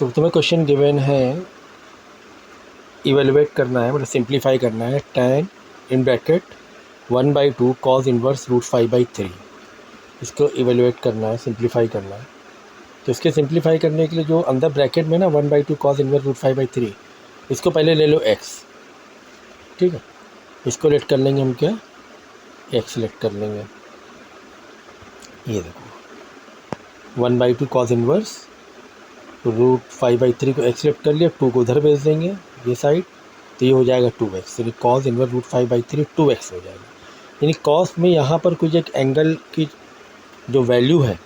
तो तुम्हें question given है, इवेलुएट करना है, मतलब सिंप्लीफाई करना है tan in bracket 1/2 cos inverse √5/3। इसको इवेलुएट करना है, सिंप्लीफाई करना है। तो इसके सिंप्लीफाई करने के लिए जो अंदर ब्रैकेट में ना 1/2 cos इनवर्स √5/3, इसको पहले ले लो x, ठीक है। इसको लेट कर लेंगे हम, क्या x लेट कर लेंगे। ये देखो 1/2 cos इनवर्स √5/3 को x लेट कर लिया, 2 को उधर भेज देंगे ये साइड, तो ये हो जाएगा 2x। यानी cos इनवर्स √5/3 2x हो जाएगा। यानी cos में यहाँ पर कुछ एक एंगल की जो वैल्यू है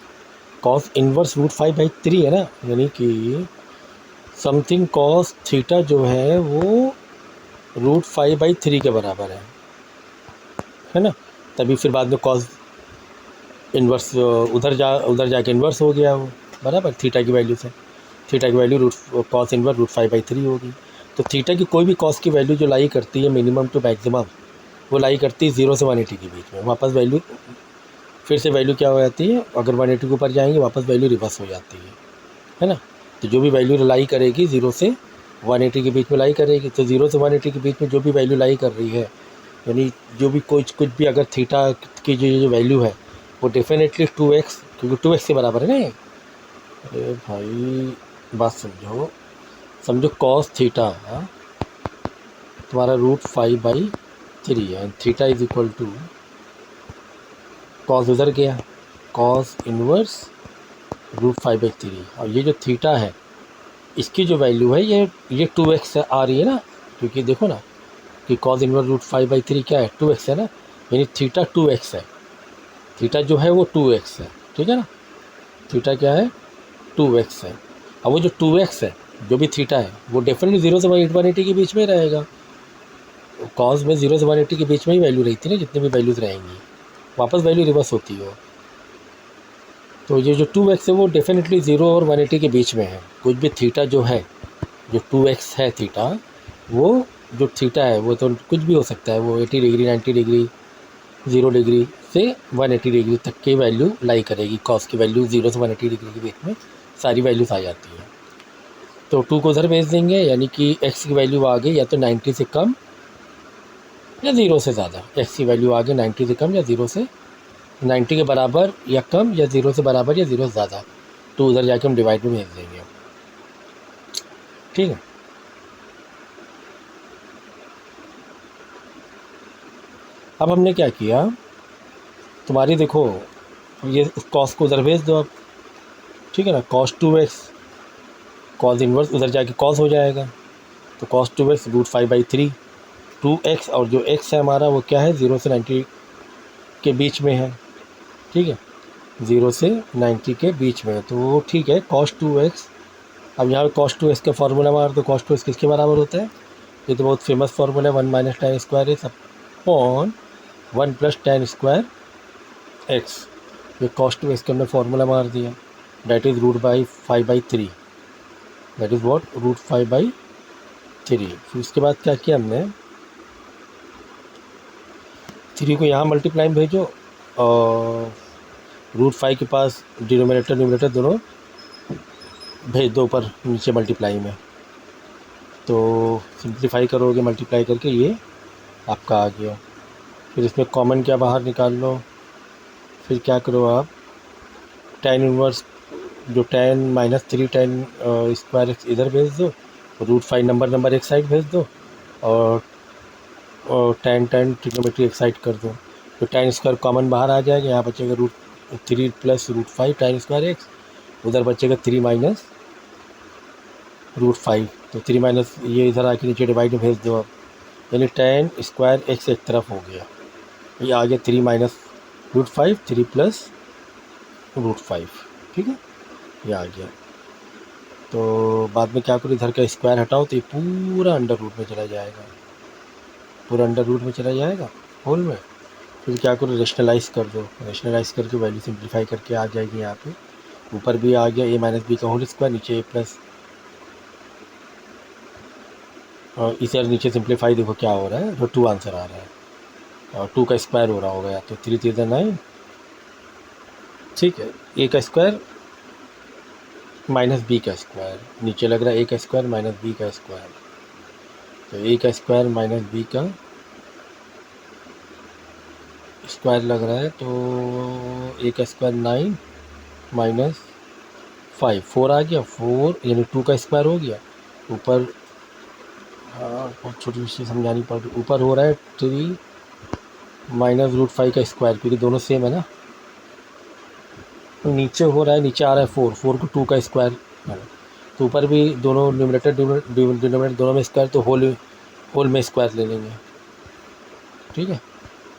cos इनवर्स √5/3 है ना, यानी कि समथिंग cos थीटा जो है वो √5/3 के बराबर है ना। तभी फिर बाद में cos इन्वर्स उधर जाके इन्वर्स हो गया वो, बराबर थीटा की वैल्यू से। थीटा की वैल्यू cos इनवर्स √5/3 होगी। तो थीटा की कोई भी cos की वैल्यू जो लाई करती है मिनिमम टू मैक्सिमम, वो लाई करती है 0 से 180 के बीच में। वापस वैल्यू फिर से वैल्यू क्या हो जाती है, अगर 180 के ऊपर जाएंगे वापस वैल्यू रिवर्स हो जाती है ना। तो जो भी वैल्यू लाई करेगी 0 से 180 के बीच में लाई करेगी। तो 0 से 180 के बीच में जो भी वैल्यू लाई कर रही है, यानी जो भी कुछ भी अगर थीटा की जो वैल्यू है वो डेफिनेटली 2x, क्योंकि 2x के बराबर है ना ये। अरे भाई बात समझो cos थीटा तुम्हारा √5/3 है, theta is equal to cos उधर गया cos इनवर्स √5/3, और ये जो थीटा है इसकी जो वैल्यू है ये 2x आ रही है ना, क्योंकि देखो ना कि cos इनवर्स √5/3 क्या है, 2x है ना। यानी थीटा 2x है, थीटा जो है वो 2x है, ठीक है ना। थीटा क्या है, 2x है। अब वो जो 2x है, जो भी थीटा है, वो डेफिनेटली 0 से 180 के बीच में रहेगा। कॉस में 0 से 180 के बीच में ही वैल्यू रहती है ना, जितनी भी वैल्यूज़ रहेंगी वापस वैल्यू रिवर्स होती हो। तो ये जो 2x है वो डेफिनेटली 0 और 180 के बीच में है। कुछ भी थीटा जो है, जो 2x है थीटा, वो जो थीटा है वो तो कुछ भी हो सकता है, वो 80 डिग्री 90 डिग्री 0 डिग्री से 180 डिग्री तक की वैल्यू लाई करेगी। कॉस की वैल्यू 0 से 180 डिग्री के बीच में सारी वैल्यूज़ आ जाती है। तो 2 को उधर भेज देंगे, यानी कि x की वैल्यू आ गई या तो 90 से कम या 0 से ज़्यादा। x की वैल्यू आ गई 90 से कम या 0 से 90 के बराबर या कम, या 0 से बराबर या 0 से ज़्यादा। तो उधर जाके हम डिवाइड में भेज देंगे, ठीक है। अब हमने क्या किया, तुम्हारी देखो ये cos को उधर भेज दो अब, ठीक है ना। cos 2x cos इनवर्स उधर जाके cos हो जाएगा, तो cos 2x √5/3 2x, और जो x है हमारा वो क्या है, 0 से 90 के बीच में है, ठीक है। 0 से 90 के बीच में है, तो वो ठीक है cos 2x। अब यहाँ पे cos 2x का फार्मूला मार दो, cos 2x किसके बराबर होता है, ये तो बहुत फेमस फार्मूला है, 1 - tan square x upon 1 + tan square x। ये cos 2x का हमने फार्मूला मार दिया, that is √5/3, that is what √5/3। फिर उसके बाद क्या किया हमने, 3 को यहाँ मल्टीप्लाई में भेजो, और √5 के पास डिनोमिनेटर न्यूमरेटर दोनों भेज दो ऊपर नीचे मल्टीप्लाई में। तो सिंप्लीफाई करोगे मल्टीप्लाई करके, ये आपका आ गया। फिर इसमें कॉमन क्या बाहर निकाल लो, फिर क्या करो आप, tan इनवर्स जो tan -3 tan स्क्वायर x इधर भेज दो, √5 नंबर एक साइड भेज दो, और tan ट्रिग्नोमेट्री एक साइड कर दो। तो tan स्क्वायर कॉमन बाहर आ जाएगा, यहाँ बचेगा √3 + √5 tan स्क्वायर x, उधर बचेगा 3 - √5। तो 3 माइनस ये इधर आके नीचे डिवाइड में भेज दो अब, यानी tan स्क्वायर x एक तरफ हो गया, ये आ गया 3 - √5 3 + √5, ठीक है, ये आ गया। तो बाद में क्या करो, इधर का स्क्वायर हटाओ तो ये पूरा अंडर रूट में चला जाएगा, पूरा अंडर रूट में चला जाएगा होल में। फिर क्या करो, रेशनलाइज कर दो, रेशनलाइज करके वैल्यू सिंप्लीफाई करके आ जाएगी यहाँ पे। ऊपर भी आ गया a - b का होल स्क्वायर, नीचे a+, और इसे नीचे सिंप्लीफाई देखो क्या हो रहा है, तो 2 आंसर आ रहा है, और 2 का स्क्वायर हो रहा होगा, या तो 3 3 9, ठीक है। a का स्क्वायर माइनस बी का स्क्वायर, नीचे लग रहा है ए का स्क्वायर माइनस बी का स्क्वायर, तो ए का स्क्वायर माइनस बी का स्क्वायर लग रहा है, तो ए का स्क्वायर 9 माइनस 5, 4 आ गया, 4 यानी 2 का स्क्वायर हो गया ऊपर। हाँ बहुत छोटी चीज़ समझानी पड़ रही, ऊपर हो रहा है 3 माइनस रूट 5 का स्क्वायर, क्योंकि दोनों सेम है ना। तो नीचे हो रहा है, नीचे आ रहा है 4, 4 को 2 का स्क्वायर है, तो ऊपर भी दोनों न्यूमरेटर डिनोमिनेटर दोनों में स्क्वायर, तो होल में स्क्वायर ले लेंगे। ठीक है,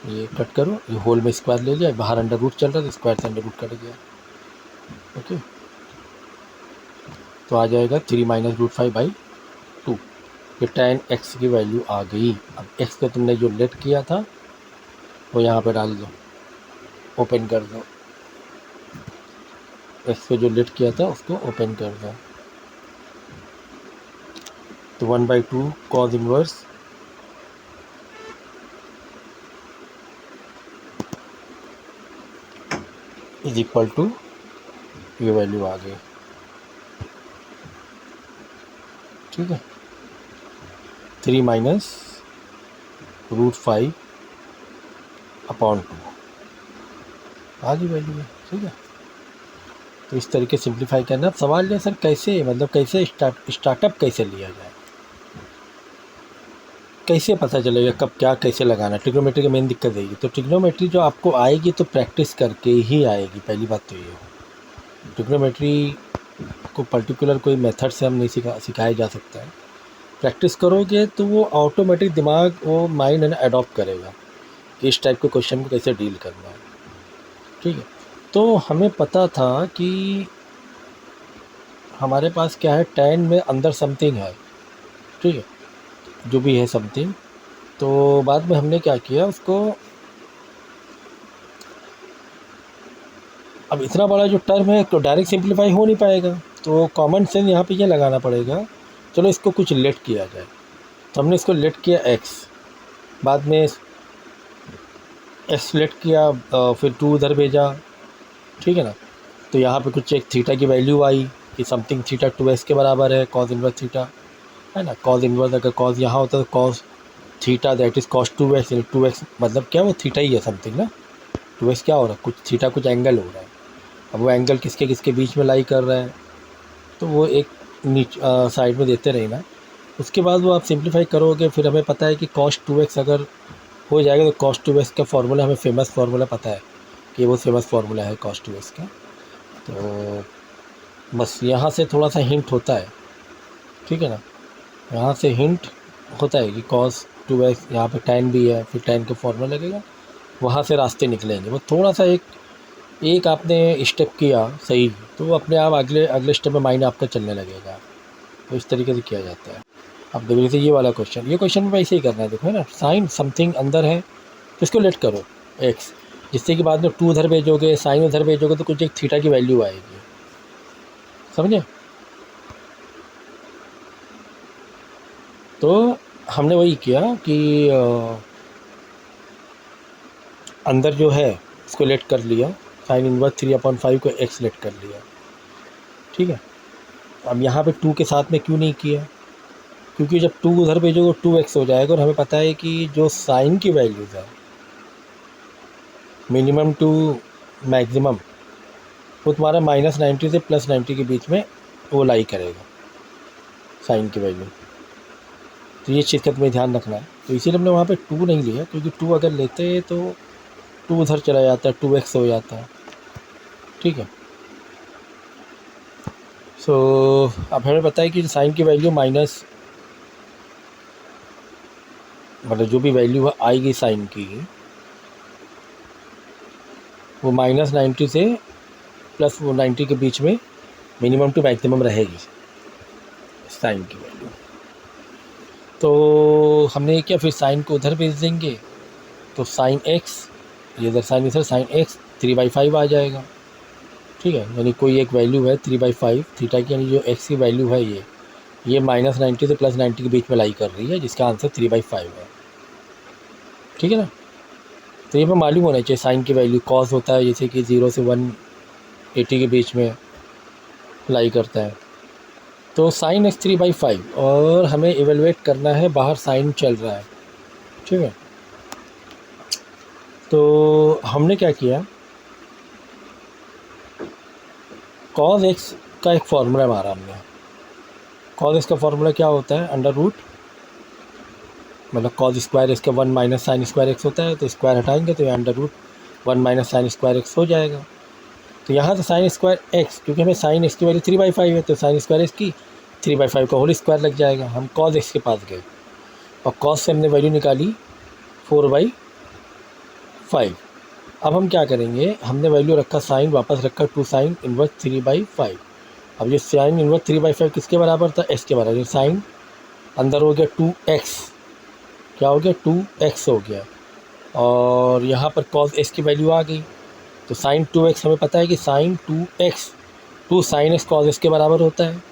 ये कट करो, ये होल में स्क्वायर ले लिया, बाहर अंडर रूट चल रहा था, स्क्वायर से अंडर रूट कट गया। ओके, तो आ जाएगा 3 माइनस रूट 5/2। ये tan x की वैल्यू आ गई। अब x को तुमने जो लेट किया था वो यहाँ पे डाल दो, ओपन कर दो, x को जो लेट किया था उसको ओपन कर दो, तो 1/2 cos inverse is equal to, ये वैल्यू आ गई। ठीक है, 3 माइनस रूट 5/2 आ गई वैल्यू है। ठीक है, तो इस तरीके सिंप्लीफाई करना। अब सवाल है सर कैसे, मतलब कैसे स्टार्टअप कैसे लिया जाए, कैसे पता चलेगा कब क्या कैसे लगाना। ट्रिग्नोमेट्री की मेन दिक्कत है। तो ट्रिग्नोमेट्री जो आपको आएगी तो प्रैक्टिस करके ही आएगी, पहली बात तो ये है। ट्रिग्नोमेट्री को पर्टिकुलर कोई मेथड से हम नहीं सिखाया जा सकता है। प्रैक्टिस करोगे तो वो ऑटोमेटिक दिमाग, वो माइंड है ना अडॉप्ट करेगा कि इस टाइप के क्वेश्चन को कैसे डील करना है। ठीक है, तो हमें पता था कि हमारे पास क्या है, tan में अंदर समथिंग है। ठीक है, जो भी है समथिंग, तो बाद में हमने क्या किया उसको, अब इतना बड़ा जो टर्म है तो डायरेक्ट सिंप्लीफाई हो नहीं पाएगा, तो कॉमन सेंस यहाँ पे ये लगाना पड़ेगा, चलो इसको कुछ लेट किया जाए। तो हमने इसको लेट किया x, बाद में x लेट किया, फिर 2 उधर भेजा। ठीक है ना, तो यहाँ पे कुछ एक थीटा की वैल्यू आई कि समथिंग थीटा 2x के बराबर है, कॉस इनवर्स थीटा है ना। कॉस इनवर्स अगर कॉस यहाँ होता तो cos theta that is cos 2x, यानी 2x मतलब क्या, वो थीटा ही है समथिंग ना। 2x क्या हो रहा है, कुछ थीटा कुछ एंगल हो रहा है। अब वो एंगल किसके किसके बीच में लाई कर रहा है, तो वो एक साइड में देते रहे ना। उसके बाद वो आप सिंप्लीफाई करोगे, फिर हमें पता है कि cos 2x अगर हो जाएगा तो cos 2x का फार्मूला हमें फेमस फार्मूला पता है कि वो फेमस फार्मूला है cos 2x का। तो बस यहाँ से थोड़ा सा हिंट होता है। ठीक है ना, यहाँ से हिंट होता है कि cos 2x, यहाँ पे tan भी है, फिर tan का फार्मूला लगेगा, वहाँ से रास्ते निकलेंगे। वो थोड़ा सा एक आपने स्टेप किया सही, तो अपने आप अगले स्टेप में माइंड आपका चलने लगेगा। तो इस तरीके से किया जाता है। अब देखो जैसे ये वाला क्वेश्चन, ये क्वेश्चन में वैसे ही करना है। देखो है ना, साइन समथिंग अंदर है तो इसको लेट करो x, जिससे कि बाद में 2 उधर भेजोगे, साइन उधर भेजोगे तो कुछ एक थीटा की वैल्यू आएगी। समझे? तो हमने वही किया कि अंदर जो है इसको लेट कर लिया, साइन इनवर्स 3/5 को x लेट कर लिया। ठीक है, अब यहाँ पे 2 के साथ में क्यों नहीं किया, क्योंकि जब 2 उधर भेजोगे 2x हो जाएगा, और हमें पता है कि जो साइन की वैल्यूज़ है मिनिमम टू मैक्सिमम, वो तुम्हारा -90 से +90 के बीच में वो लाई करेगा साइन की वैल्यू। तो ये चीज़ का तुम्हें ध्यान रखना है। तो इसीलिए हमने वहाँ पे 2 नहीं लिया, क्योंकि 2 अगर लेते तो 2 उधर चला जाता है, 2x हो जाता है। ठीक है, सो अब हमें पता है कि साइन की वैल्यू माइनस, मतलब जो भी वैल्यू आएगी साइन की, वो -90 से +90 के बीच में मिनिमम टू मैक्सिमम रहेगी साइन की वैल्यू। तो हमने ये किया, फिर साइन को उधर भेज देंगे, तो साइन x, ये इधर साइन इधर, साइन x 3/5 आ जाएगा। ठीक है, यानी कोई एक वैल्यू है 3/5 थीटा की, यानी जो x की वैल्यू है ये -90 से +90 के बीच में लाई कर रही है, जिसका आंसर 3/5 है। ठीक है ना, तो ये हमें मालूम होना चाहिए साइन की वैल्यू। कॉस होता है जैसे कि 0 से 180 के बीच में, लाई करता है। तो साइन एक्स 3/5 और हमें इवेलुएट करना है, बाहर साइन चल रहा है, ठीक है। तो हमने क्या किया, कॉस एक्स का एक फार्मूला मारा हमने। कॉस एक्स का फार्मूला क्या होता है, अंडर रूट, मतलब कॉस स्क्वायर एक्स का 1 माइनस साइन स्क्वायर एक्स होता है, तो स्क्वायर हटाएंगे तो ये under root 1 minus sine square x हो जाएगा। तो यहाँ से साइन स्क्वायर एक्स, क्योंकि हमें साइन एक्स की वैल्यू 3/5 है, तो साइन स्क्वायर एक्स की 3/5 का होल स्क्वायर लग जाएगा। हम कॉस एक्स के पास गए और कॉस से हमने वैल्यू निकाली 4/5। अब हम क्या करेंगे, हमने वैल्यू रखा साइन, वापस रखा 2 साइन इनवर्स 3/5। अब ये साइन इनवर्स 3/5 किसके बराबर था, एक्स के बराबर। साइन अंदर हो गया 2x, क्या हो गया 2x हो गया, और यहाँ पर कॉस एक्स की वैल्यू आ गई। तो साइन 2x हमें पता है कि sine 2x 2 sine x cos x के बराबर होता है।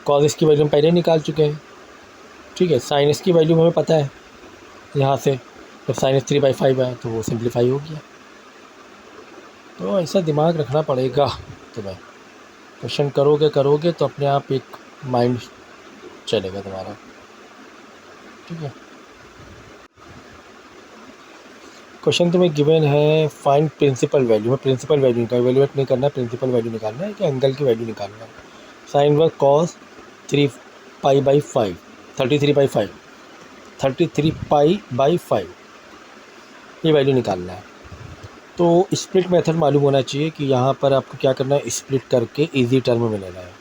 कॉस एक्स की वैल्यू हम पहले निकाल चुके हैं, ठीक है। साइन एक्स की वैल्यू हमें पता है यहाँ से, जब साइन एक्स 3/5 है तो वो सिंप्लीफाई हो गया। तो ऐसा दिमाग रखना पड़ेगा तुम्हें, क्वेश्चन करोगे तो अपने आप एक माइंड चलेगा तुम्हारा, ठीक है। क्वेश्चन तुम्हें गिवन है, फाइंड प्रिंसिपल वैल्यू। में प्रिंसिपल वैल्यू निकाल, इवैल्यूएट नहीं करना है, प्रिंसिपल वैल्यू निकालना है कि एंगल की वैल्यू निकालना है। साइन वर्ग कॉस 3π/5 33/5 33π/5 ये वैल्यू निकालना है। तो स्प्लिट मेथड मालूम होना चाहिए कि यहाँ पर आपको क्या करना है, स्प्लिट करके इजी टर्म में लेना है,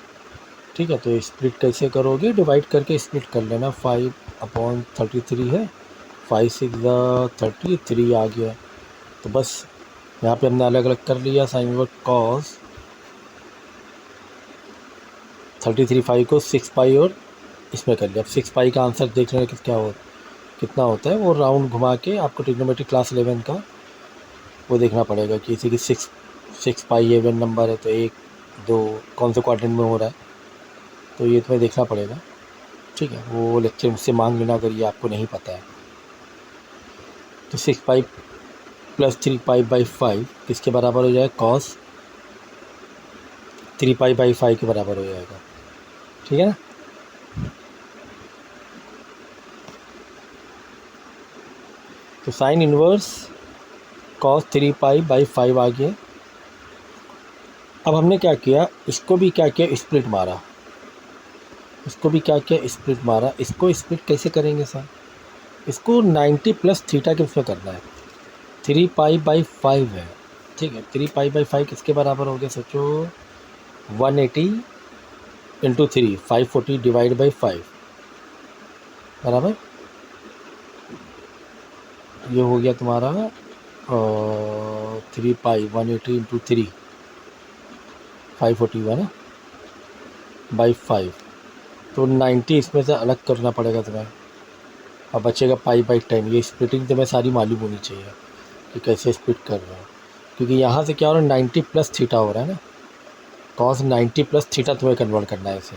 ठीक है। तो स्प्लिट कैसे करोगे, डिवाइड करके स्प्लिट कर लेना। 5/33 है, 5 6 33 आ गया। तो बस यहाँ पे हमने अलग अलग कर लिया। साइन वर्ग कॉस 33/5 को 6π और इसमें कर लिया। अब 6π का आंसर देख लेना कितना होता है, वो राउंड घुमा के आपको ट्रिग्नोमेट्री क्लास 11 का वो देखना पड़ेगा कि इसी की 6π इवन नंबर है, तो 1 2 कौन से क्वाड्रेंट में हो रहा है, तो ये तुम्हें देखना पड़ेगा, ठीक है। वो लेक्चर मुझसे मांग लेना अगर ये आपको नहीं पता है। तो 6π + 3π/5 किसके बराबर हो जाएगा, कॉस 3π/5 के बराबर हो जाएगा, ठीक है ना। तो साइन इनवर्स कॉस 3π/5 आ गया। अब हमने क्या किया, इसको भी क्या किया, स्प्लिट मारा, इसको भी क्या किया, स्प्लिट मारा। इसको स्प्लिट कैसे करेंगे सर, इसको 90 + थीटा के उसमें करना है। 3π/5 है, ठीक है। 3π/5 किसके बराबर हो गया, सोचो 180 × 3 540 / 5 बराबर, ये हो गया तुम्हारा 3π 180 × 3 541 है /5। तो 90 इसमें से अलग करना पड़ेगा तुम्हें, अब बचेगा π/10। ये स्प्लिटिंग तुम्हें सारी मालूम होनी चाहिए कि कैसे स्प्लिट कर रहे हो, क्योंकि यहाँ से क्या हो रहा है, 90 + थीटा हो रहा है ना। कॉस 90 + थीटा तुम्हें कन्वर्ट करना है इसे।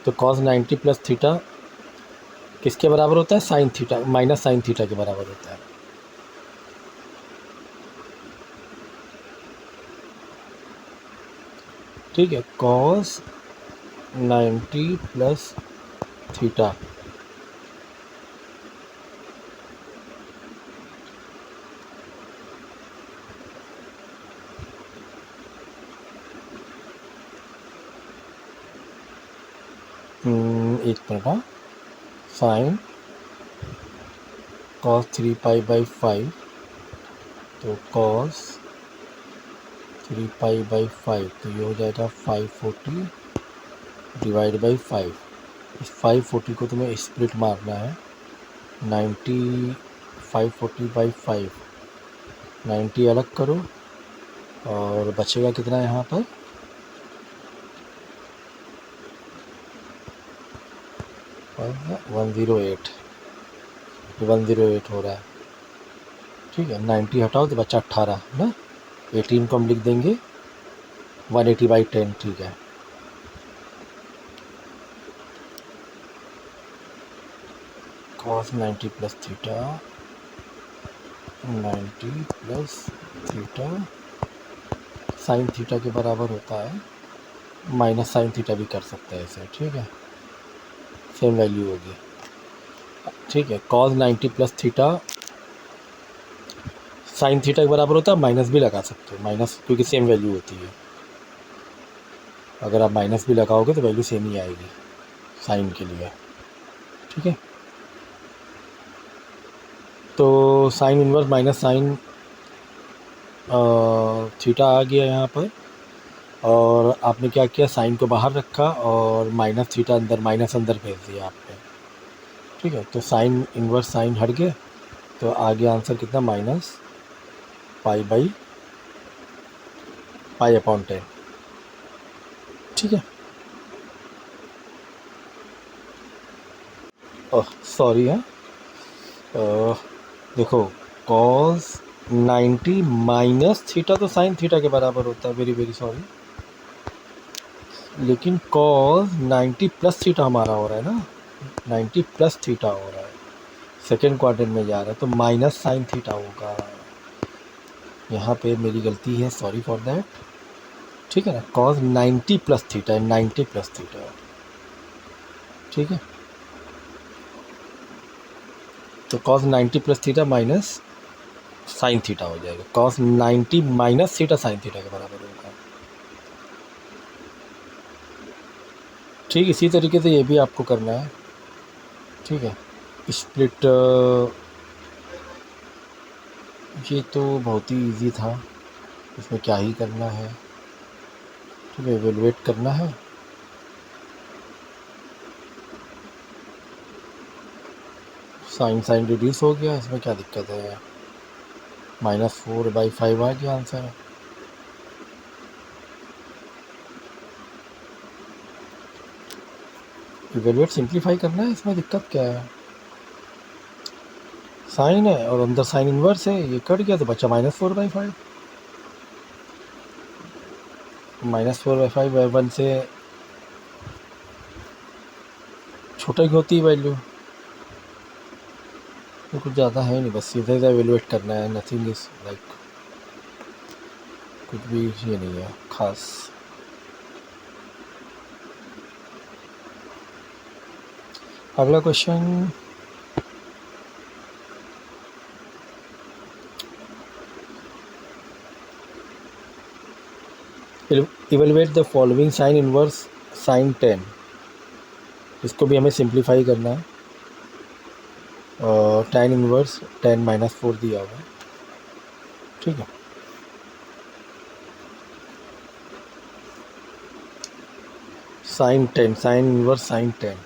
तो कॉस 90 + थीटा किसके बराबर होता है, sine theta minus sine theta के बराबर होता है, ठीक है। कॉस 90 + थीटा एक मिनट, साइन कॉस 3π/5, तो कॉस 3π/5 तो ये हो जाएगा 540 / 5। इस 540 को तुम्हें स्प्लिट मारना है 90 540/5 90 अलग करो और बचेगा कितना यहाँ पर 108 108 हो रहा है, ठीक है। 90 हटाओ तो बचा 18 ना, 18 को हम लिख देंगे 180/10, ठीक है। cos 90 + theta 90 + theta sine theta के बराबर होता है माइनस साइन थीटा भी कर सकते हैं ऐसे, ठीक है, सेम वैल्यू होगी, ठीक है। Cos 90 plus theta sign theta के बराबर होता है, माइनस भी लगा सकते हो, माइनस क्योंकि सेम वैल्यू होती है, अगर आप माइनस भी लगाओगे तो वैल्यू सेम ही आएगी साइन के लिए, ठीक है। तो sine inverse minus sine theta आ गया यहाँ पर, और आपने क्या किया, साइन को बाहर रखा और माइनस थीटा अंदर, माइनस अंदर भेज दिया आपने, ठीक है। तो साइन इनवर्स साइन हट गया, तो आ गया आंसर कितना, माइनस पाई अपॉन 10, ठीक है। ओह सॉरी, है देखो, कॉस 90 माइनस थीटा तो साइन थीटा के बराबर होता है, वेरी वेरी सॉरी, लेकिन कॉस 90 प्लस थीटा हमारा हो रहा है ना, 90 प्लस थीटा हो रहा है, सेकेंड क्वाड्रेंट में जा रहा है, तो माइनस साइन थीटा होगा, यहाँ पे मेरी गलती है, सॉरी फॉर दैट, ठीक है ना। कॉस 90 प्लस थीटा है, 90 प्लस थीटा, ठीक है। तो cos 90 plus theta minus sine theta हो जाएगा, cos 90 minus theta sine theta के बराबर होगा, ठीक। इसी तरीके से ये भी आपको करना है, ठीक है। स्प्लिट, ये तो बहुत ही इजी था, इसमें क्या ही करना है, ठीक है, एवेलुएट करना है, साइन साइन रिड्यूस हो गया, इसमें क्या दिक्कत है, -4/5 आ गया आंसर, इवेलुएट सिंप्लीफाई करना है, इसमें दिक्कत क्या है, साइन है और अंदर साइन इनवर्स है, ये कट गया तो बचा -4/5, -4/5 1 से छोटा ही होती है वैल्यू, तो कुछ ज़्यादा है नहीं, बस सीधे से एवेलुएट करना है, नथिंग इज लाइक, कुछ भी ये नहीं है खास। अगला question, evaluate the following sign inverse sine 10, इसको भी हमें सिंप्लीफाई करना है, और tan इनवर्स 10 -4 दिया हुआ है, ठीक है। Sine 10, sine inverse sine 10,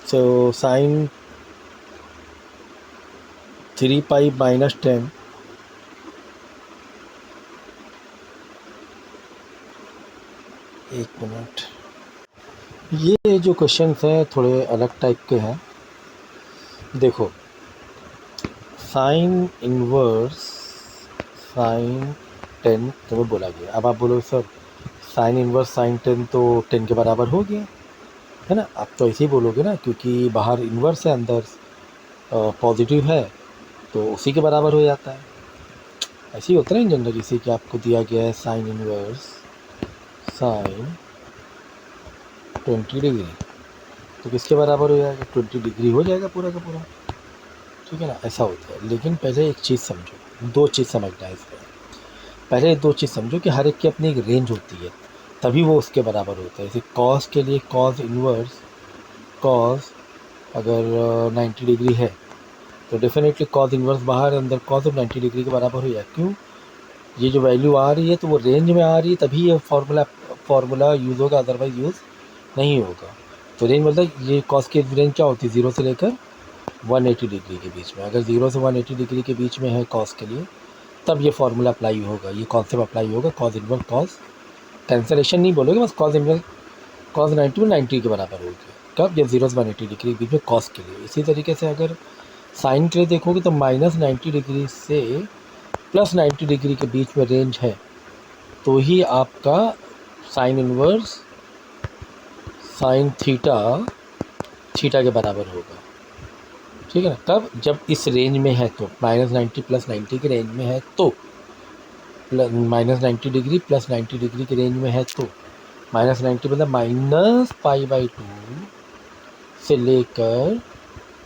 so sine 3π - 10, एक मिनट, ये जो क्वेश्चंस हैं थोड़े अलग टाइप के हैं, देखो, साइन इनवर्स साइन 10 तो बोला गया, अब आप बोलो सर साइन इनवर्स साइन 10 तो 10 के बराबर हो गया है ना, आप तो ऐसे ही बोलोगे ना, क्योंकि बाहर इनवर्स है, अंदर पॉजिटिव है, तो उसी के बराबर हो जाता है, ऐसे ही होता है ना जनरल, जैसे कि आपको दिया गया है साइन इनवर्स साइन 20 डिग्री, तो किसके बराबर हो जाएगा, 20 डिग्री हो जाएगा पूरा का पूरा, ठीक है ना, ऐसा होता है। लेकिन पहले एक चीज़ समझो, दो चीज़ समझना है इसमें, पहले दो चीज़ समझो कि हर एक की अपनी एक रेंज होती है, तभी वो उसके बराबर होता है। जैसे कॉस के लिए कॉस इनवर्स, कॉस अगर 90 डिग्री है तो डेफिनेटली कॉस इनवर्स बाहर, अंदर कॉस ऑफ 90 डिग्री के बराबर हो जाए, क्यों, ये जो वैल्यू आ रही है तो वो रेंज में आ रही है, तभी ये फार्मूला यूज़ होगा, अदरवाइज यूज़ नहीं होगा। तो रेंज मतलब ये कॉस की रेंज क्या होती है, 0 से लेकर 180 डिग्री के बीच में, अगर 0 से 180 डिग्री के बीच में है कॉस के लिए, तब ये फार्मूला अप्लाई होगा, ये कॉन्सेप्ट अप्लाई होगा, कॉस इनवर्स कॉस, कैंसलेशन नहीं बोलोगे, बस कॉस इनवर्स कॉस 90 में 90 के बराबर होगी, कब, जब 0 से 180 डिग्री के बीच में कॉस के लिए। इसी तरीके से अगर साइन के लिए देखोगे तो -90 डिग्री से +90 डिग्री के बीच में रेंज है, तो ही आपका sign inverse sine theta theta के बराबर होगा, ठीक है ना, कब, जब इस रेंज में है, तो -90 + 90 के रेंज में है, तो प्लस -90 डिग्री प्लस 90 डिग्री के रेंज में है तो -90 मतलब -π/2 से लेकर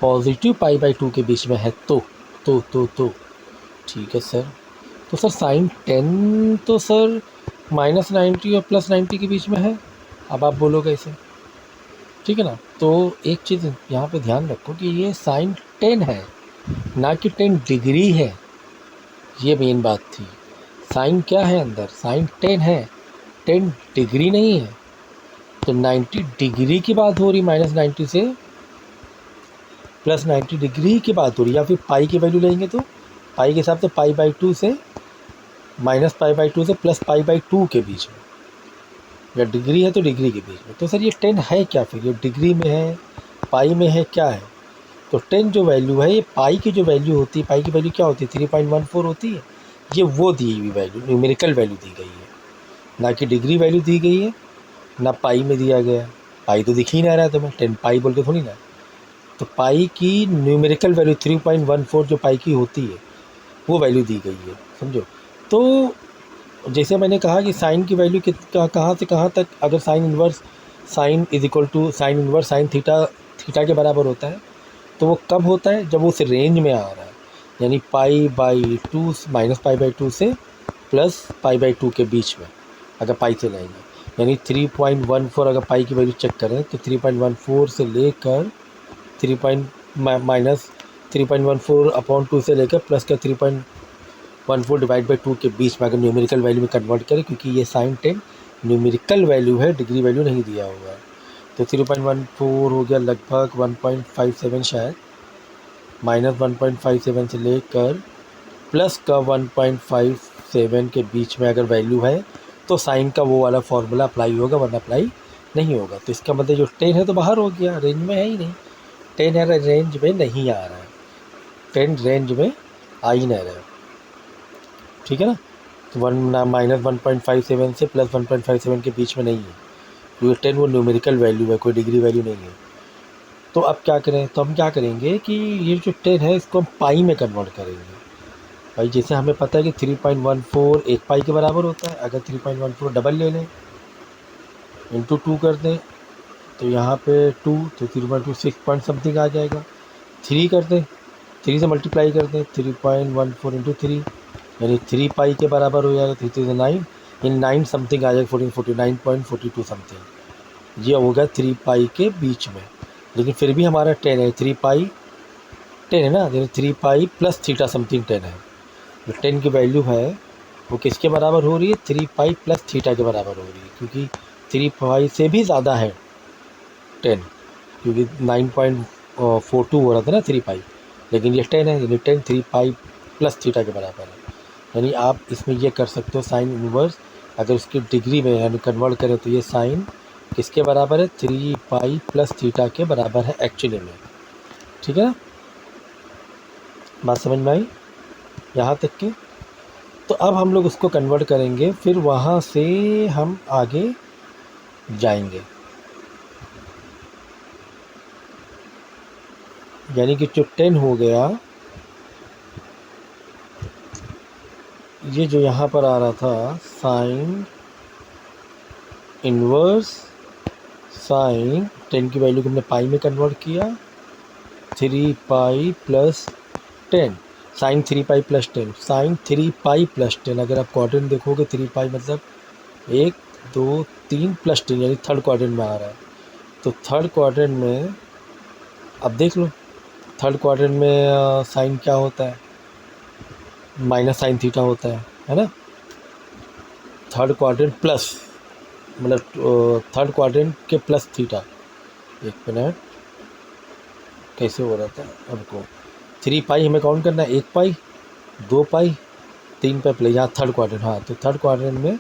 +π/2 के बीच में है तो ठीक है सर। तो सर साइन 10 तो सर -90 और +90 के बीच में है। अब आप बोलोगे इसे, ठीक है ना। तो एक चीज़ यहाँ पे ध्यान रखो कि ये साइन 10 है, ना कि 10 डिग्री है। ये मेन बात थी। साइन क्या है अंदर, साइन 10 है, 10 डिग्री नहीं है। तो 90 डिग्री की बात हो रही, -90 से +90 डिग्री की बात हो रही, या फिर पाई की वैल्यू लेंगे तो पाई के हिसाब से π/2 से -π/2 से +π/2 के बीच में, या डिग्री है तो डिग्री के बीच में। तो सर ये 10 है क्या, फिर ये डिग्री में है, पाई में है, क्या है। तो 10 जो वैल्यू है, ये पाई की जो वैल्यू होती है, पाई की वैल्यू क्या होती है, 3.14 होती है। ये वो दी हुई वैल्यू, न्यूमेरिकल वैल्यू दी गई है, ना कि डिग्री वैल्यू दी गई है, ना पाई में दिया गया है। पाई तो दिख ही नहीं रहा है तुम्हें, 10 पाई बोल के थोड़ी ना। तो पाई की न्यूमेरिकल वैल्यू 3.14 जो पाई की होती है, वो वैल्यू दी गई है, समझो। तो जैसे मैंने कहा कि साइन की वैल्यू कहाँ से कहाँ तक, अगर sine inverse sine is equal to sine inverse sine theta के बराबर होता है, तो वो कब होता है, जब वो उस रेंज में आ रहा है, यानी π/2 -π/2 से +π/2 के बीच में, अगर पाई से लेंगे। यानी 3.14 अगर पाई की वैल्यू चेक करें तो 3.14 से लेकर 3 माइनस 3.14/2 से लेकर प्लस का 3.14 डिवाइड बाई 2 के बीच में अगर न्यूमेरिकल वैल्यू में कन्वर्ट करें, क्योंकि ये साइन 10 न्यूमेरिकल वैल्यू है, डिग्री वैल्यू नहीं दिया हुआ है। तो 3.14 हो गया लगभग 1.57 शायद, -1.57 से लेकर प्लस का 1.57 के बीच में अगर वैल्यू है, तो साइन का वो वाला फॉर्मूला अप्लाई होगा, वरना अप्लाई नहीं होगा। तो इसका मतलब जो 10 है तो बाहर हो गया, रेंज में है ही नहीं। 10 है, रेंज में नहीं आ रहा है, 10 रेंज में आ ही नहीं रहा है, ठीक है ना। तो -1.57 से +1.57 के बीच में नहीं है, क्योंकि 10 वो न्यूमेरिकल वैल्यू है, कोई डिग्री वैल्यू नहीं है। तो अब क्या करें, तो हम क्या करेंगे कि ये जो 10 है इसको हम पाई में कन्वर्ट करेंगे। भाई जैसे हमें पता है कि 3.14 1 पाई के बराबर होता है, अगर 3.14 डबल ले लें, इंटू 2 कर दें, तो यहाँ पे 2 तो 3.2 6 पॉइंट समथिंग आ जाएगा। 3 कर दें, 3 से मल्टीप्लाई कर दें, 3.14 इंटू 3 यानी 3 पाई के बराबर हो जाएगा। 3 3 9, इन 9 समथिंग आ जाएगा, 49.42 समथिंग। ये होगा 3 पाई के बीच में। लेकिन फिर भी हमारा 10 है, 3 पाई 10 है ना, यानी 3 पाई प्लस थीटा समथिंग 10 है। जो 10 की वैल्यू है वो किसके बराबर हो रही है, 3 पाई प्लस थीटा के बराबर हो रही है, क्योंकि 3 पाई से भी ज़्यादा है 10, क्योंकि 9.42 हो रहा था ना 3 पाई, लेकिन ये 10 है, यानी 10 3 पाई प्लस थीटा के बराबर है। यानी आप इसमें ये कर सकते हो, साइन इनवर्स अगर उसकी डिग्री में यानी कन्वर्ट करें तो ये साइन किसके बराबर है, 3 पाई प्लस थीटा के बराबर है एक्चुअली में, ठीक है ना। बात समझ में आई यहाँ तक के। तो अब हम लोग उसको कन्वर्ट करेंगे, फिर वहाँ से हम आगे जाएंगे। यानी कि जो 10 हो गया, ये जो यहाँ पर आ रहा था साइन इन्वर्स साइन 10 की वैल्यू को हमने पाई में कन्वर्ट किया, 3 pi plus 10 sine 3 pi plus 10 sine 3 pi plus 10। अगर आप क्वाड्रेंट देखोगे 3 पाई मतलब 1 2 3 प्लस 10, यानी थर्ड क्वाड्रेंट में आ रहा है। तो थर्ड क्वाड्रेंट में अब देख लो, थर्ड क्वाड्रेंट में साइन क्या होता है, माइनस साइन थीटा होता है ना। थर्ड क्वाड्रेंट प्लस मतलब थर्ड क्वाड्रेंट के प्लस थीटा, एक मिनट कैसे हो रहा था हमको, 3 पाई हमें काउंट करना है, 1 पाई 2 पाई 3 पाई प्लस, यहाँ थर्ड क्वाड्रेंट। हाँ, तो थर्ड क्वाड्रेंट में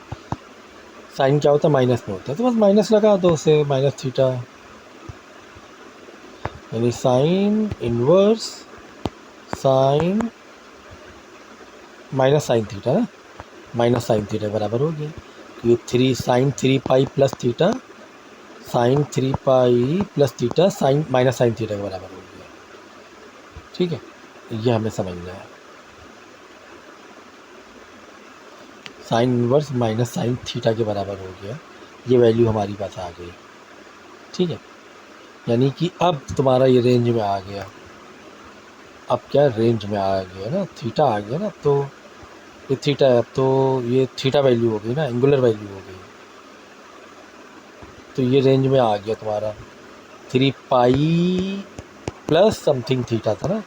साइन क्या होता है, माइनस में होता है, तो बस माइनस लगा दो उसे, माइनस थीटा, यानी sine inverse sine minus sine theta ना, माइनस साइन थीटा बराबर हो गया, क्योंकि 3 sine 3 pi plus theta sine 3 pi plus theta sine minus sine theta के बराबर हो गया, ठीक है। ये हमें समझना है। Sign inverse minus sine theta के बराबर हो गया। ये वैल्यू हमारी पास आ गई, ठीक है। यानी कि अब तुम्हारा ये रेंज में आ गया। अब क्या रेंज में आ गया ना, थीटा आ गया ना, तो ये थीटा है, तो ये थीटा वैल्यू हो गई ना, एंगुलर वैल्यू हो गई। तो ये रेंज में आ गया तुम्हारा 3 पाई प्लस समथिंग थीटा था ना।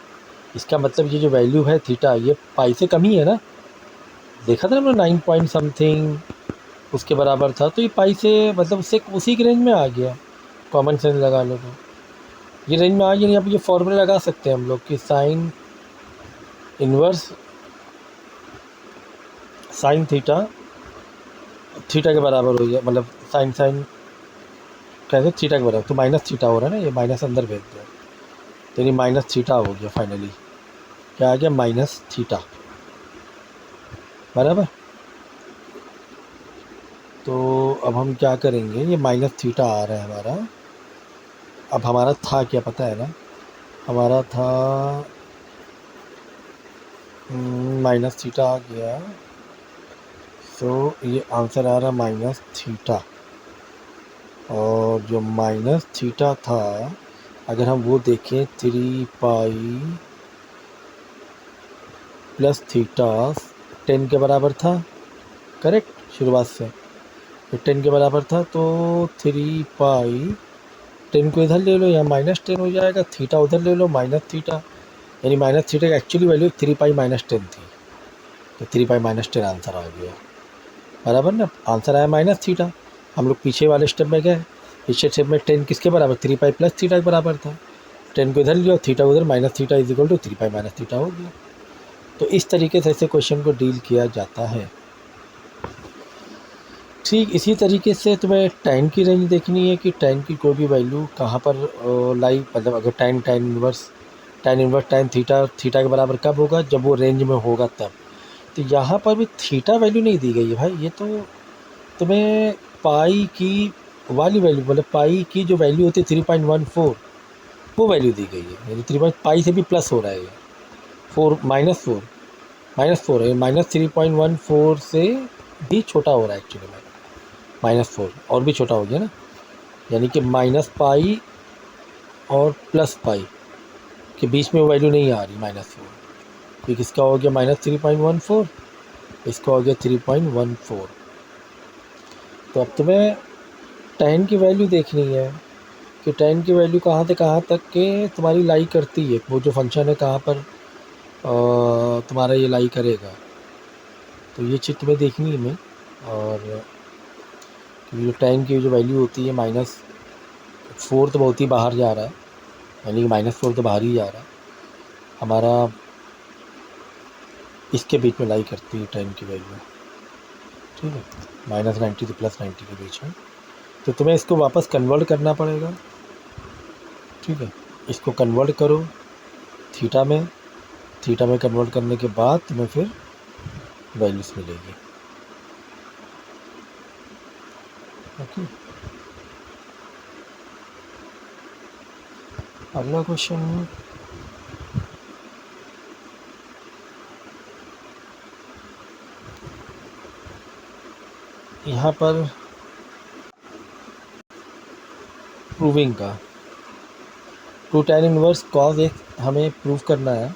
इसका मतलब ये जो वैल्यू है थीटा, ये पाई से कम ही है ना। देखा था ना हमने 9 पॉइंट समथिंग उसके बराबर था, तो ये पाई से मतलब उससे उसी के रेंज में आ गया। कॉमन सेंस लगा लो तो ये रेंज में आ गया। अब ये फॉर्मूला लगा सकते हैं हम लोग कि sign inverse sine theta theta के बराबर हो गया, मतलब साइन साइन कैसे थीटा के बराबर, तो माइनस थीटा हो रहा है ना, ये माइनस अंदर भेज दो, तो ये माइनस थीटा हो गया। फाइनली क्या आ गया, माइनस थीटा, बराबर। तो अब हम क्या करेंगे, ये माइनस थीटा आ रहा है हमारा। अब हमारा था क्या पता है ना, हमारा था माइनस थीटा आ गया। सो ये आंसर आ रहा माइनस थीटा। और जो माइनस थीटा था, अगर हम वो देखें 3 पाई प्लस थीटा 10 के बराबर था, करेक्ट शुरुआत से। तो 10 के बराबर था, तो 3 पाई 10 को इधर ले लो, यहाँ -10 हो जाएगा, थीटा उधर ले लो माइनस थीटा, यानी माइनस थीटा की एक्चुअली वैल्यू 3 पाई -10 थी। तो 3 पाई -10 आंसर आ गया, बराबर ना। आंसर आया माइनस थीटा। हम लोग पीछे वाले स्टेप में गए, पीछे स्टेप में 10 किसके बराबर, 3 पाई प्लस थीटा के बराबर था। 10 को इधर लिया, थीटा उधर, minus theta is equal to 3 pi theta हो गया। तो इस तरीके से ऐसे क्वेश्चन को डील किया जाता है। ठीक इसी तरीके से तुम्हें टाइम की रेंज देखनी है कि टाइम की कोई भी वैल्यू कहाँ पर लाई, मतलब अगर time time inverse time theta theta के बराबर कब होगा, जब वो रेंज में होगा तब। तो यहाँ पर भी थीटा वैल्यू नहीं दी गई है भाई, ये तो तुम्हें पाई की वाली वैल्यू, मतलब पाई की जो वैल्यू होती है 3.14, वो वैल्यू दी गई है। यानी 3 पाई से भी प्लस हो रहा है, ये 4 -4 है, -3.14 से भी छोटा हो रहा है एक्चुअली में, -4 और भी छोटा हो गया ना। यानी कि -पाई और +पाई के बीच में वो वैल्यू नहीं आ रही -4। तो किसका हो गया -3.14, इसका हो गया 3.14। तो अब तुम्हें tan की वैल्यू देखनी है कि tan की वैल्यू कहाँ से कहाँ तक के तुम्हारी लाई करती है, वो जो फंक्शन है कहाँ पर तुम्हारा ये लाई करेगा। तो ये चीज़ तुम्हें देखनी है। मैं और जो tan की जो वैल्यू होती है -4 तो बहुत ही बाहर जा रहा है, यानी कि -4 तो बाहर ही जा रहा है हमारा, इसके बीच में लाई करती है tan की वैल्यू, ठीक है, -90 से +90 के बीच में। तो तुम्हें इसको वापस कन्वर्ट करना पड़ेगा, ठीक है। इसको कन्वर्ट करो थीटा में कन्वर्ट करने के बाद तुम्हें फिर वैल्यूज मिलेगी, ओके। अगला क्वेश्चन, यहाँ पर प्रूविंग का two tan inverse cos x हमें प्रूव करना है।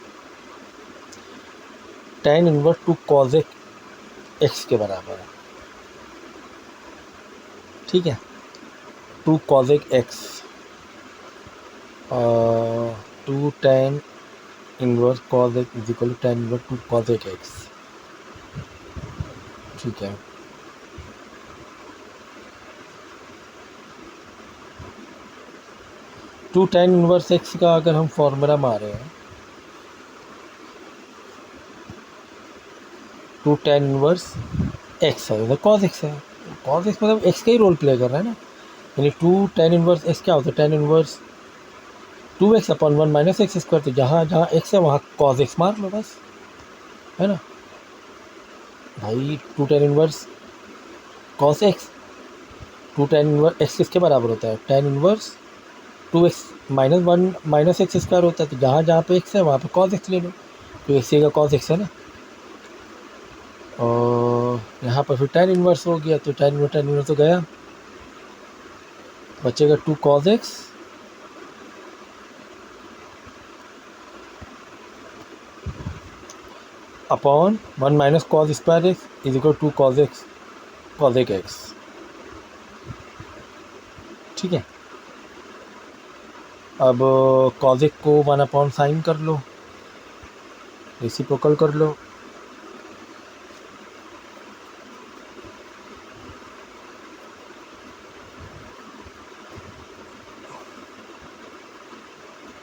tan inverse two cos x के बराबर है, ठीक है। Two cos x two tan inverse cos x is equal to tan inverse two cos x, ठीक है। टू tan इनवर्स x का अगर हम फॉर्मूला मारे हैं, टू tan इनवर्स x है, उधर cos x है, cos x मतलब x का ही रोल प्ले कर रहा है ना। यानी टू tan इनवर्स x क्या होता है, tan इनवर्स 2x/1 - x²। तो जहाँ जहाँ x है वहाँ cos x मार लो बस, है ना भाई। Two tan inverse cos x, two tan inverse x किसके बराबर होता है, tan इनवर्स 2x - 1 - x² होता है। तो जहाँ जहाँ पे x है वहाँ पे cos x ले लो, तो x का cos x है ना। और यहाँ पर फिर tan इनवर्स हो गया, तो tan इनवर्स तो गया, बचेगा 2 cos x upon 1 minus cos square x is equal 2 cos x cosec x। ठीक है, अब cosec को 1 अपॉन साइन कर लो, रेसिप्रोकल कर लो,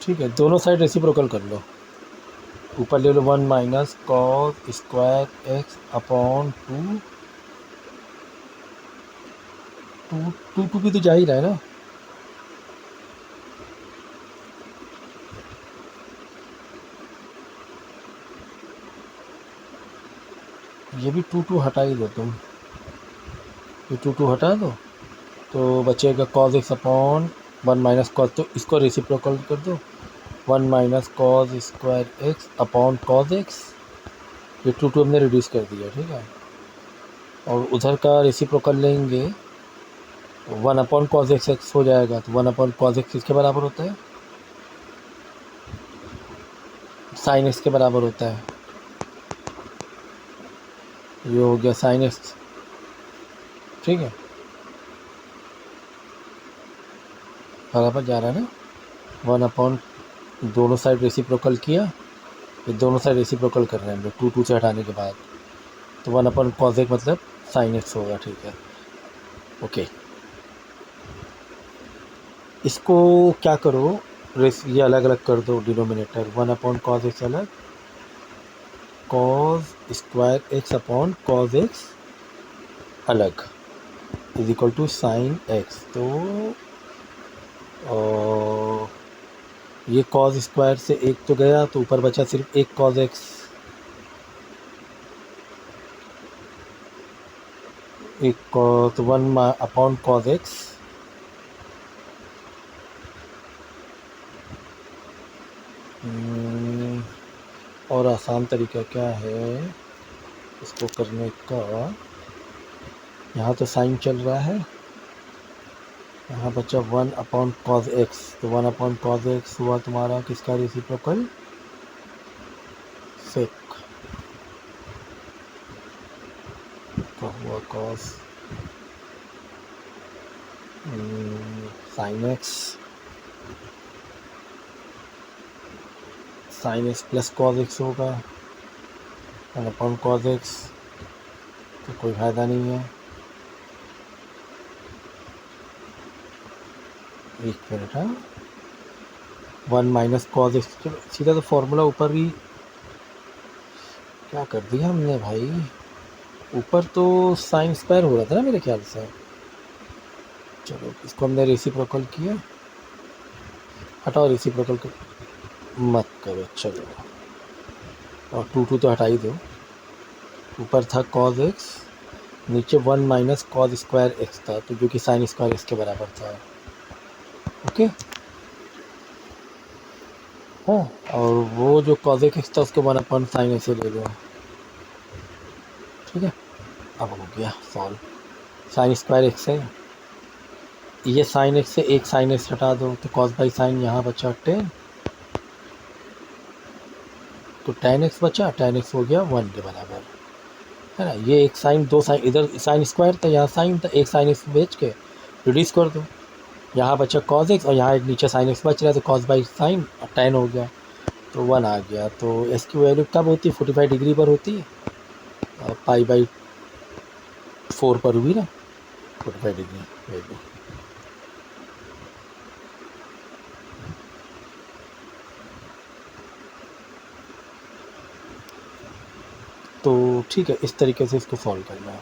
ठीक है, दोनों साइड रेसिप्रोकल कर लो, ऊपर ले लो 1 minus cos square x upon 2 भी तो जा ही रहा है ना, ये भी 2 हटा ही दो तुम, ये 2 हटा दो, तो बचेगा cos x upon 1 minus cos, तो इसको रेसिप्रोकल कर दो, 1 minus cos square x upon cos x, ये 2 हमने रिड्यूस कर दिया। ठीक है, और उधर का रेसिप्रोकल लेंगे, 1 अपॉन cos x हो जाएगा, तो 1 अपॉन cos x किसके बराबर होता है, साइन x के बराबर होता है, ये हो गया साइन x। ठीक है, बराबर जा रहा है ना, 1 अपॉन दोनों साइड रेसिप्रोकल किया, ये दोनों साइड रेसिप्रोकल कर रहे हैं हम लोग 2 से हटाने के बाद, तो 1 अपॉन cos x मतलब साइन x होगा। ठीक है, ओके, इसको क्या करो, ये अलग अलग कर दो डिनोमिनेटर, 1 अपॉन cos x अलग, cos square x upon cos x अलग is equal to sine x। तो ये cos स्क्वायर से एक तो गया, तो ऊपर बचा सिर्फ एक cos x, एक तो 1 अपॉन cos x और आसान तरीका क्या है इसको करने का, यहाँ तो साइन चल रहा है, यहाँ बचा 1 अपॉन cos x, तो 1 अपॉन cos x हुआ तुम्हारा किसका रेसिप्रोकल, सेक का हुआ cos sine x, sine x plus cos x होगा, 1 अपॉन cos x, तो कोई फ़ायदा नहीं है। एक मिनट, हाँ, 1 माइनस cos x, सीधा तो फॉर्मूला ऊपर ही क्या कर दिया हमने भाई, ऊपर तो साइन स्क्वायर हो रहा था ना मेरे ख्याल से, चलो इसको हमने रेसिप्रोकल किया, हटाओ रेसिप्रोकल मत करो, चलो, और 2 तो हटा ही दो, ऊपर था cos x, नीचे 1 माइनस cos स्क्वायर x था, तो जो कि साइन स्क्वायर x के बराबर था। ओके, हाँ, और वो जो cos x था उसके 1 अपॉन साइन x से ले लो। ठीक है, अब हो गया सॉल्व, साइन स्क्वायर x है, ये साइन x से एक साइन x हटा दो, तो cos बाई साइन यहाँ बचा 10, तो tan x बचा, tan x हो गया 1 के बराबर, है ना, ये एक साइन, दो साइन, इधर साइन स्क्वायर था, यहाँ साइन था, एक साइन x बेच के रिड्यूस कर दो, यहाँ बचा cos x और यहाँ एक नीचे साइन x बच रहा है, तो cos बाई साइन और tan हो गया, तो 1 आ गया। तो s की वैल्यू कब होती है, 45 डिग्री पर होती है, और पाई बाई 4 पर हुई ना 45 डिग्री वैल्यू। तो ठीक है, इस तरीके से इसको सॉल्व करना है।